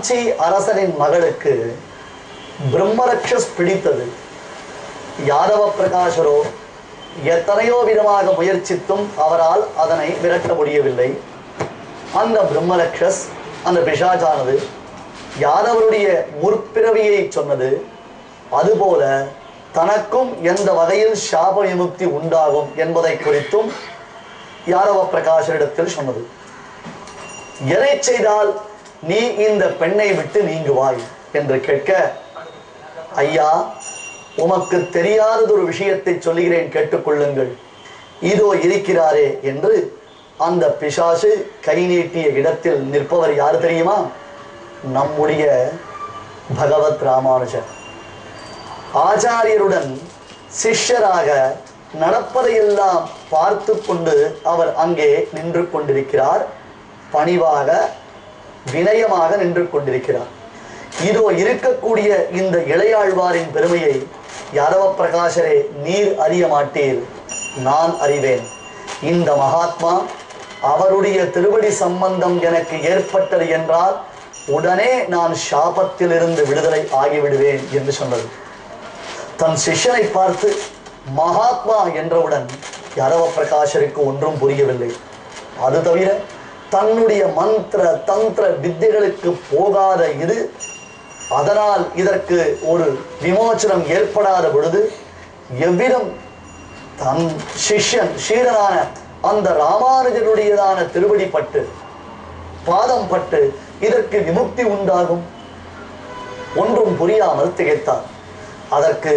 காஞ்சி அரசனின் மகளுக்கு பிரம்மரக்ஷஸ் பிடித்தது. யாதவ பிரகாசரோ எத்தனையோ விதமாக முயற்சித்தும் அவரால் அதனை விரட்ட முடியவில்லை. அந்த பிரம்மரக்ஷஸ், அந்த பிசாசானது யாதவருடைய முற்பிறவியை சொன்னது. அதுபோல தனக்கும் எந்த வகையில் சாப விமுக்தி உண்டாகும் என்பதை குறித்தும் யாதவ பிரகாசரிடத்தில் சொன்னது. எதை செய்தால் நீ இந்த பெண்ணை விட்டு நீங்குவாய் என்று கேட்க, ஐயா, உமக்கு தெரியாததொரு விஷயத்தை சொல்லுகிறேன், கேட்டுக்கொள்ளுங்கள். இதோ இருக்கிறாரே என்று அந்த பிசாசு கை நீட்டிய இடத்தில் நிற்பவர் யார் தெரியுமா? நம்முடைய பகவத் ராமானுஜர். ஆச்சாரியருடன் சிஷ்யராக நடப்பதையெல்லாம் பார்த்து கொண்டு அவர் அங்கே நின்று கொண்டிருக்கிறார். பணிவாக வினயமாக நின்று கொண்டிருக்கிறார். இதோ இருக்கக்கூடிய இந்த இளையாழ்வாரின் பெருமையை யாதவ பிரகாசரே நீர் அறிய மாட்டீர், நான் அறிவேன். இந்த மகாத்மா அவருடைய திருவடி சம்பந்தம் எனக்கு ஏற்பட்டது என்றால் உடனே நான் சாபத்திலிருந்து விடுதலை ஆகிவிடுவேன் என்று சொன்னது. தன் சிஷ்யனை பார்த்து மகாத்மா என்றவுடன் யாதவ பிரகாசருக்கு ஒன்றும் புரியவில்லை. அது தவிர தன்னுடைய மந்திர தந்திர வித்தைகளுக்கு போகாத இது, அதனால் இதற்கு ஒரு விமோச்சனம் ஏற்படாத பொழுது எவ்விதம் தன் சிஷ்யன் சீடனான அந்த ராமானுஜனுடையதான திருவடி பட்டு பாதம் பட்டு இதற்கு விமுக்தி உண்டாகும்? ஒன்றும் புரியாமல் திகைத்தார். அதற்கு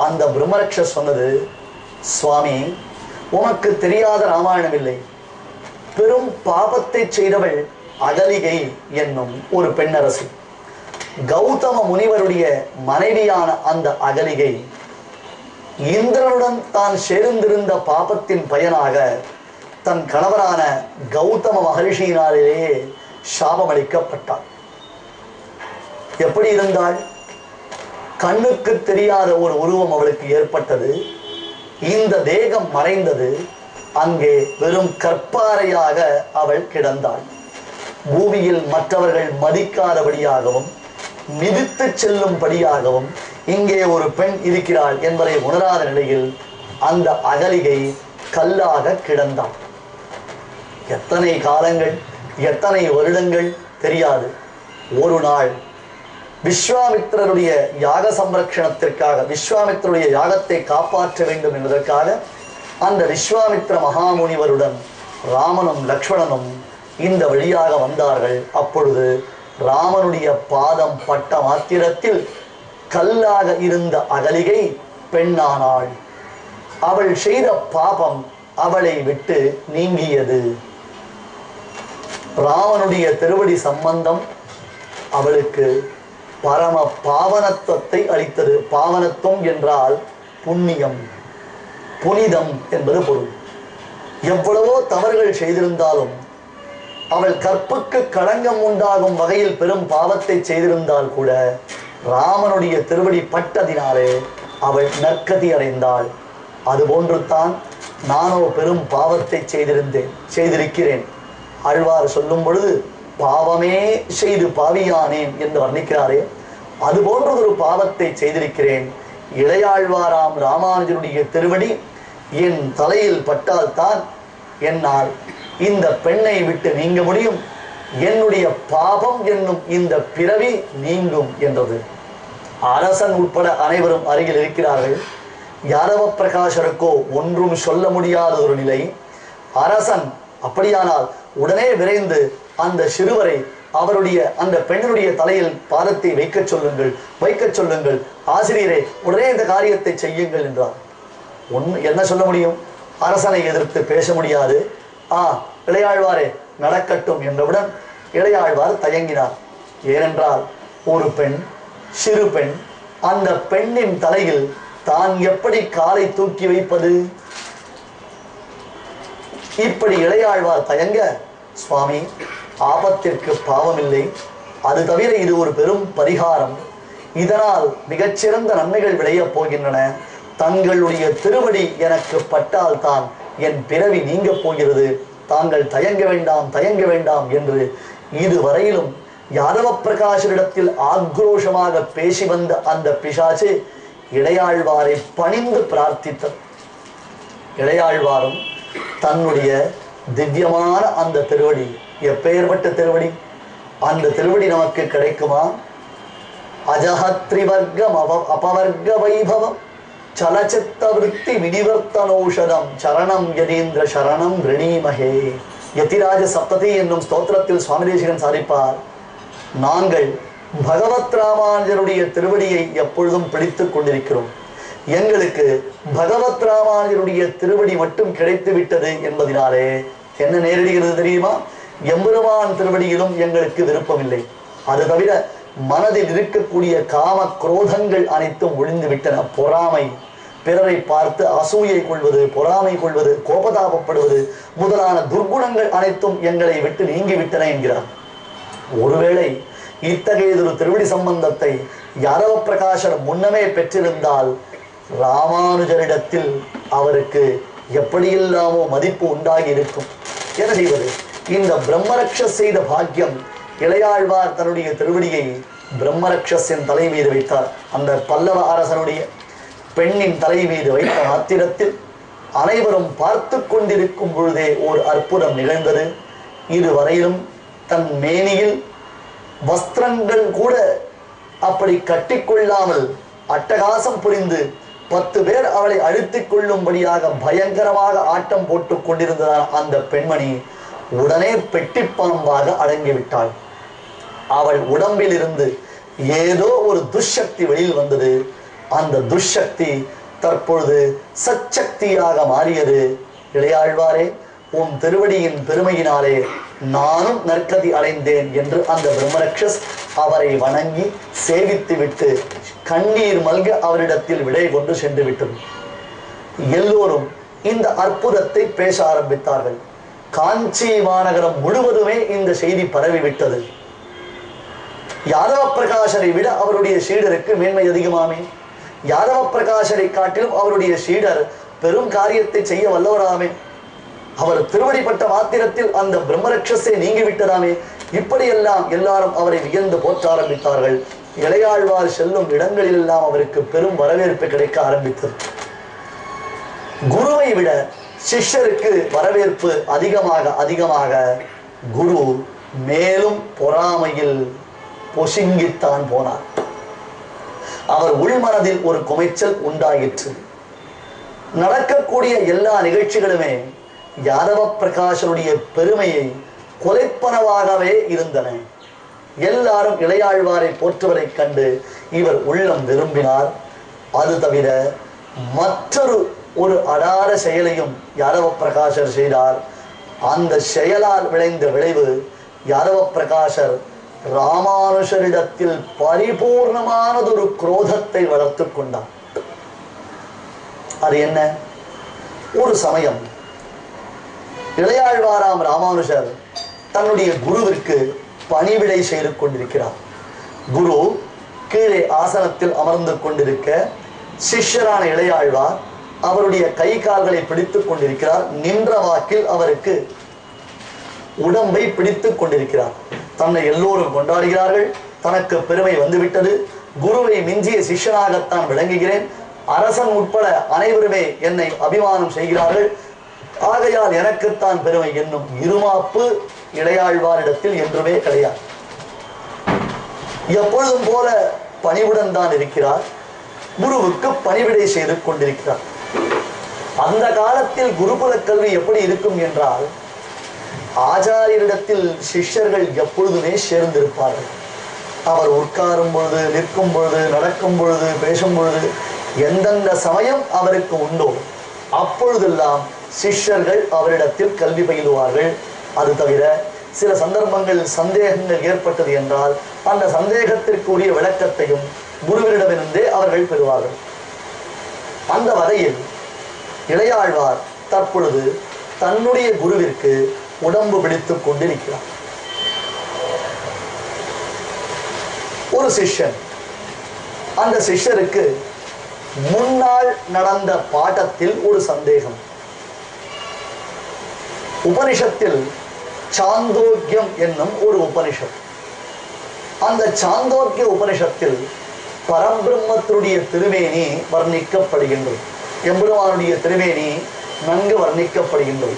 அந்த பிரம்மரக்ஷஸ் சொன்னது, சுவாமி, உனக்கு தெரியாத ராமாயணம் இல்லை. பெரும் பாபத்தை செய்தவள் அகலிகை என்னும் ஒரு பெண்ணரசி. கௌதம முனிவருடைய மனைவியான அந்த அகலிகை இந்திரனுடன் தான் சேர்ந்திருந்த பாபத்தின் பயனாக தன் கணவரான கௌதம மகரிஷியினாலேயே சாபமளிக்கப்பட்டாள். எப்படி இருந்தாள்? கண்ணுக்கு தெரியாத ஒரு உருவம் அவளுக்கு ஏற்பட்டது. இந்த தேகம் மறைந்தது. அங்கே வெறும் கற்பாறையாக அவள் கிடந்தாள். பூமியில் மற்றவர்கள் மதிக்காதபடியாகவும் மிதித்து செல்லும்படியாகவும் இங்கே ஒரு பெண் இருக்கிறாள் என்பதை உணராத நிலையில் அந்த அகலிகை கல்லாக கிடந்தாள். எத்தனை காலங்கள், எத்தனை வருடங்கள் தெரியாது. ஒரு நாள் விஸ்வாமித்திரருடைய யாக சம்ரக்ஷணத்திற்காக, விஸ்வாமித்திரருடைய யாகத்தை காப்பாற்ற வேண்டும் என்பதற்காக அந்த விஸ்வாமித்திர மகாமுனிவருடன் ராமனும் லக்ஷ்மணனும் இந்த வழியாக வந்தார்கள். அப்பொழுது ராமனுடைய பாதம் பட்ட மாத்திரத்தில் கல்லாக இருந்த அகலிகை பெண்ணானாள். அவள் செய்த பாபம் அவளை விட்டு நீங்கியது. ராமனுடைய திருவடி சம்பந்தம் அவளுக்கு பரம பாவனத்துவத்தை அளித்தது. பாவனத்துவம் என்றால் புண்ணியம், புனிதம் என்பது பொருள். எவ்வளவோ தவறுகள் செய்திருந்தாலும், அவள் கற்புக்கு களங்கம் உண்டாகும் வகையில் பெரும் பாவத்தை செய்திருந்தால் கூட ராமனுடைய திருவடி பட்டதினாலே அவள் நற்கதி அடைந்தாள். அதுபோன்று தான் நானோ பெரும் பாவத்தை செய்திருக்கிறேன். ஆழ்வார் சொல்லும் பொழுது பாவமே செய்து பாவியானேன் என்று வர்ணிக்கிறாரே, அதுபோன்ற ஒரு பாவத்தை செய்திருக்கிறேன். இளையாழ்வாராம் ராமானுஜனுடைய திருவடி என் தலையில் பட்டால்தான் என்னால் இந்த பெண்ணை விட்டு நீங்க முடியும், என்னுடைய பாபம் என்னும் இந்த பிறவி நீங்கும் என்றது. அரசன் உட்பட அனைவரும் அருகில் இருக்கிறார்கள். யாதவ பிரகாசருக்கோ ஒன்றும் சொல்ல முடியாத ஒரு நிலை. அரசன் அப்படியானால் உடனே விரைந்து அந்த சிறுவரை அவருடைய அந்த பெண்ணுடைய தலையில் பாதத்தை வைக்கச் சொல்லுங்கள், ஆசிரியரே உடனே இந்த காரியத்தை செய்யுங்கள் என்றார். என்ன சொல்ல முடியும்? அரசனை எதிர்த்து பேச முடியாது. இளையாழ்வாரே நடக்கட்டும் என்றவுடன் இளையாழ்வார் தயங்கினார். ஏனென்றால் ஒரு பெண், சிறு பெண், அந்த பெண்ணின் தலையில் தான் எப்படி காலை தூக்கி வைப்பது? இப்படி இளையாழ்வார் தயங்க, சுவாமி, ஆபத்திற்கு பாவமில்லை, அது தவிர இது ஒரு பெரும் பரிகாரம், இதனால் மிகச்சிறந்த நன்மைகள் விளையப் போகின்றன, தங்களுடைய திருவடி எனக்கு பட்டால் தான் என் பிறவி நீங்க போகிறது, தாங்கள் தயங்க வேண்டாம் என்று இதுவரையிலும் யாதவ பிரகாஷரிடத்தில் ஆக்ரோஷமாக பேசி வந்த அந்த பிசாசு இளையாழ்வாரை பணிந்து பிரார்த்தித்தது. இளையாழ்வாரும் தன்னுடைய திவ்யமான அந்த திருவடி, எப்பேற்பட்ட திருவடி, அந்த திருவடி நமக்கு கிடைக்குமா? அஜஹத்ரிவர்க்கம் அபவர்க்க வைபவம் சலச்சித்த விருத்தி வினிவர்த்தனௌஷதம் சரணம் யதீந்திர சரணம் ரிணீமஹே. யதிராஜ சப்ததி என்னும் ஸ்தோத்திரத்தில் சுவாமி தேசிகன் சாதிப்பார், நாங்கள் பகவத் ராமானுஜருடைய திருவடியை எப்பொழுதும் பிடித்துக் கொண்டிருக்கிறோம். எங்களுக்கு பகவத் ராமானுஜருடைய திருவடி மட்டும் கிடைத்து விட்டது என்பதினாலே என்ன நேரிடுகிறது தெரியுமா? எம்பெருமான் திருவடியிலும் எங்களுக்கு விருப்பமில்லை. அது தவிர மனதில் இருக்கக்கூடிய காம குரோதங்கள் அனைத்தும் ஒழிந்து விட்டன. பொறாமை, பிறரை பார்த்து அசூயை கொள்வது, பொறாமை கொள்வது, கோபதாபப்படுவது முதலான துர்குணங்கள் அனைத்தும் எங்களை விட்டு நீங்கிவிட்டன என்கிறார். ஒருவேளை இத்தகையதொரு திருவடி சம்பந்தத்தை யாதவ பிரகாஷர் முன்னமே பெற்றிருந்தால் ராமானுஜரிடத்தில் அவருக்கு எப்படியெல்லாமோ மதிப்பு உண்டாகி இருக்கும். என்ன செய்வது? இந்த பிரம்மரக்ஷஸ் செய்த பாக்கியம். இளையாழ்வார் தன்னுடைய திருவடியை பிரம்மரக்ஷஸின் தலை மீது வைத்தார். அந்த பல்லவ அரசனுடைய பெண்ணின் தலை மீது வைத்த மாத்திரத்தில் அனைவரும் பார்த்து கொண்டிருக்கும் பொழுதே ஒரு அற்புதம் நிகழ்ந்தது. இதுவரையிலும் தன் மேனியில் வஸ்திரங்கள் கூட அப்படி கட்டிக்கொள்ளாமல் அட்டகாசம் புரிந்து 10 பேர் அவளை அழுத்திக் கொள்ளும்படியாக பயங்கரமாக ஆட்டம் போட்டுக் கொண்டிருந்ததான அந்த பெண்மணி உடனே பெட்டிப்பாம்பாக அடங்கிவிட்டாள். அவள் உடம்பில் இருந்து ஏதோ ஒரு துஷ்சக்தி வெளியில் வந்தது. அந்த துஷ்சக்தி தற்பொழுது சச்சக்தியாக மாறியது. இளையாழ்வாரே, உன் திருவடியின் பெருமையினாலே நானும் நற்கதி அடைந்தேன் என்று அந்த பிரம்மரக்ஷஸ் அவரை வணங்கி சேவித்து விட்டு கண்ணீர் மல்க அவரிடத்தில் விடை கொண்டு சென்று விட்டது. எல்லோரும் இந்த அற்புதத்தை பேச ஆரம்பித்தார்கள். காஞ்சி மாநகரம் முழுவதுமே இந்த செய்தி பரவிவிட்டது. யாதவ பிரகாஷரை விட அவருடைய சீடருக்கு மேன்மை அதிகமாமே. யாதவ பிரகாஷரை காட்டிலும் அவருடைய சீடர் பெரும் காரியத்தை செய்ய வல்லவராமே. அவர் திருவடிப்பட்ட மாத்திரத்தில் அந்த பிரம்மரக்ஷஸை நீங்கிவிட்டதாமே. இப்படியெல்லாம் எல்லாரும் அவரை வியந்து போற்ற ஆரம்பித்தார்கள். இளையாழ்வார் செல்லும் இடங்களிலெல்லாம் அவருக்கு பெரும் வரவேற்பு கிடைக்க ஆரம்பித்தது. குருவை விட சிஷ்யருக்கு வரவேற்பு அதிகமாக குரு மேலும் பொறாமையில் பொசுங்கித்தான் போனார். அவர் உள்மனதில் ஒரு குமைச்சல் உண்டாயிற்று. நடக்கக்கூடிய எல்லா நிகழ்ச்சிகளுமே யாதவ பிரகாஷனுடைய பெருமையை கொலைப்பனவாகவே இருந்தன. எல்லாரும் இளையாழ்வாரை போற்றுவதை கண்டு இவர் உள்ளம் விரும்பினார். அது தவிர மற்றொரு ஒரு அடார செயலையும் யாதவ பிரகாஷர் செய்தார். அந்த செயலால் விளைந்த விளைவு யாதவ பிரகாஷர் ராமானுஷரிடத்தில் பரிபூர்ணமானதொரு குரோதத்தை வளர்த்து கொண்டார். அது என்ன? ஒரு சமயம் இளையாழ்வாராம் ராமானுஷர் தன்னுடைய குருவிற்கு பணிவிடை செய்து கொண்டிருக்கிறார். குரு கீழே ஆசனத்தில் அமர்ந்து கொண்டிருக்க சிஷ்யரான இளையாழ்வார் அவருடைய கை கால்களை பிடித்துக் கொண்டிருக்கிறார். நின்ற வாக்கில் அவருக்கு உடம்பை பிடித்துக் கொண்டிருக்கிறார். தன்னை எல்லோரும் கொண்டாடுகிறார்கள். தனக்கு பெருமை வந்துவிட்டது. குருவை மிஞ்சிய சிஷ்யனாகத்தான் விளங்குகிறேன். அரசன் உட்பட அனைவருமே என்னை அபிமானம் செய்கிறார்கள். ஆகையால் எனக்குத்தான் பெருமை என்னும் இருமாப்பு இளையாழ்வாரிடத்தில் என்றுமே கிடையாது. எப்பொழுதும் போல பணிவுடன் தான் இருக்கிறார். குருவுக்கு பணிவிடை செய்து கொண்டிருக்கிறார். அந்த காலத்தில் குருகுல கல்வி எப்படி இருக்கும் என்றால், ஆச்சாரியரிடத்தில் சிஷ்யர்கள் எப்பொழுதுமே சேர்ந்திருப்பார்கள். அவர் உட்காரும் பொழுது, நிற்கும் பொழுது, நடக்கும் பொழுது, பேசும் பொழுது, எந்தெந்த சமயம் அவருக்கு உண்டோ அப்பொழுதெல்லாம் சிஷ்யர்கள் அவரிடத்தில் கல்வி பயிலுவார்கள். அது தவிர சில சந்தர்ப்பங்களில் சந்தேகங்கள் ஏற்பட்டது என்றால் அந்த சந்தேகத்திற்குரிய விளக்கத்தையும் குருவினிடமிருந்தே அவர்கள் பெறுவார்கள். அந்த வகையில் இளையாழ்வார் தற்பொழுது தன்னுடைய குருவிற்கு உடம்பு பிடித்துக் கொண்டிருக்கிறார். ஒரு சிஷ்யன், அந்த சிஷ்யருக்கு முன்னால் நடந்த பாடத்தில் ஒரு சந்தேகம். உபனிஷத்தில் சாந்தோக்கியம் என்னும் ஒரு உபனிஷத், அந்த சாந்தோக்கிய உபனிஷத்தில் பரபிரம்மத்தினுடைய திருமேனி வர்ணிக்கப்படுகின்றது. எம்பெருமானுடைய திருமேனி நன்கு வர்ணிக்கப்படுகின்றது.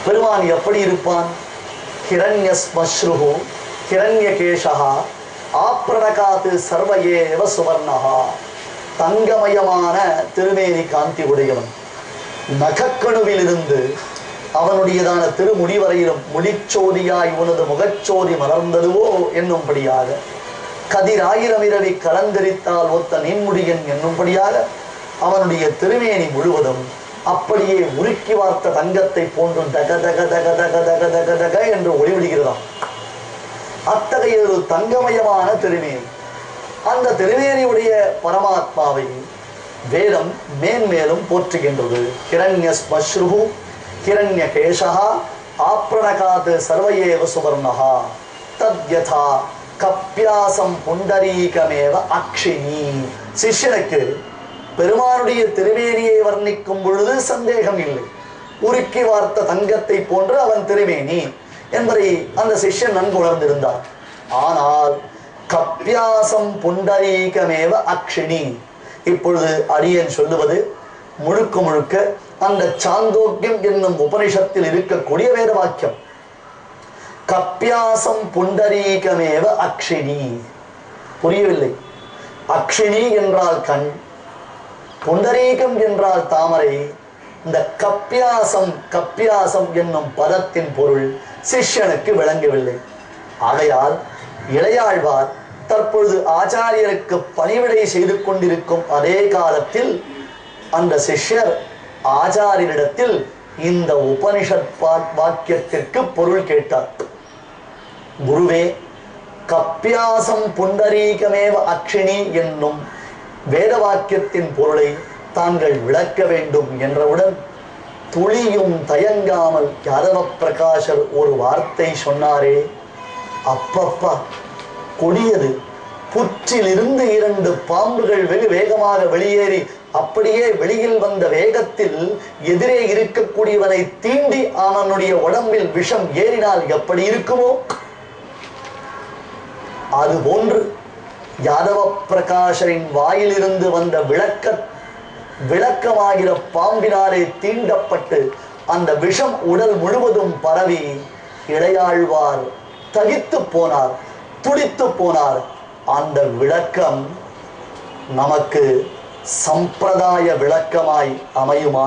பெருமான் எப்படி இருப்பான்? ஹிரண்யஸ்மஸ்ருஹு ஹிரண்யகேஷஹா ஆப்ரணகாத்து சர்வயேவ சுவர்ணஹா. தங்கமயமான திருமேனி காந்தி உடையவன். நகக்கணுவிலிருந்து அவனுடையதான திருமுடி வரையிலும் முடிச்சோதியாய் உனது முகச்சோதி மலர்ந்ததுவோ என்னும்படியாக, கதிராயிரம் இரவி கலந்தரித்தால் ஒத்த நீன்முடியன் என்னும்படியாக அவனுடைய திருமேனி முழுவதும் அப்படியே உருக்கி வார்த்த தங்கத்தை போன்று தக தக தக தக தக தக தக என்று ஒளிவிடுகிறதாம். அத்தகைய ஒரு தங்கமயமான திருமேனி. அந்த திருமேனியுடைய பரமாத்மாவை வேதம் மேன்மேலும் போற்றுகின்றது. ஹிரண்யஸ்மஸ்ருஹு ஹிரண்யகேஷஹா ஆப்ரணகாத் சர்வயேவ சுவர்ணஹா தத்யதா கப்யாசம் புண்டரீகமேவ அக்ஷினி. சிஷ்யனுக்கு பெருமானுடைய திருமேனியை வர்ணிக்கும் பொழுது சந்தேகம் இல்லை. உருக்கி வார்த்த தங்கத்தை போன்று அவன் திருமேனி என்பதை அந்த சிஷ்யன் நன்கு உணர்ந்திருந்தார். ஆனால் கப்யாசம் புண்டரீகமேவ அக்ஷினி. இப்பொழுது அடியேன் சொல்லுவது முழுக்க முழுக்க அந்த சாந்தோக்கியம் என்னும் உபனிஷத்தில் இருக்கக்கூடிய வேத வாக்கியம். கப்யாசம் புண்டரீகமேவ அக்ஷினி. புரியவில்லை. அக்ஷினி என்றால் கண், புண்டரீகம் என்றால் தாமரை. இந்த கப்யாசம் கப்யாசம் என்னும் பதத்தின் பொருள் சிஷ்யனுக்கு விளங்கவில்லை. ஆகையால் இளையாழ்வார் தற்பொழுது ஆச்சாரியருக்கு பணிவிடை செய்து கொண்டிருக்கும் அதே காலத்தில் அந்த சிஷ்யர் ஆச்சாரியரிடத்தில் இந்த உபனிஷத் வாக்கியத்திற்கு பொருள் கேட்டார். குருவே, கப்யாசம் புண்டரீகமேவ அக்ஷினி என்னும் வேத வாக்கியத்தின் பொருளை தாங்கள் விளக்க வேண்டும் என்றவுடன் துளியும் தயங்காமல் யாதவ பிரகாஷர் ஒரு வார்த்தை சொன்னாரே, அப்பப்பா கொடியது. புற்றிலிருந்து 2 பாம்புகள் வெகு வேகமாக வெளியேறி அப்படியே வெளியில் வந்த வேகத்தில் எதிரே இருக்கக்கூடியவனை தீண்டி அவனுடைய உடம்பில் விஷம் ஏறினால் எப்படி இருக்குமோ அதுபோன்று யாதவ பிரகாஷரின் வாயிலிருந்து வந்த விளக்கமாகிற பாம்பினாலே தீண்டப்பட்டு அந்த விஷம் உடல் முழுவதும் பரவி இளையாழ்வார் தகித்து போனார், துடித்து போனார். அந்த விளக்கம் நமக்கு சம்பிரதாய விளக்கமாய் அமையுமா?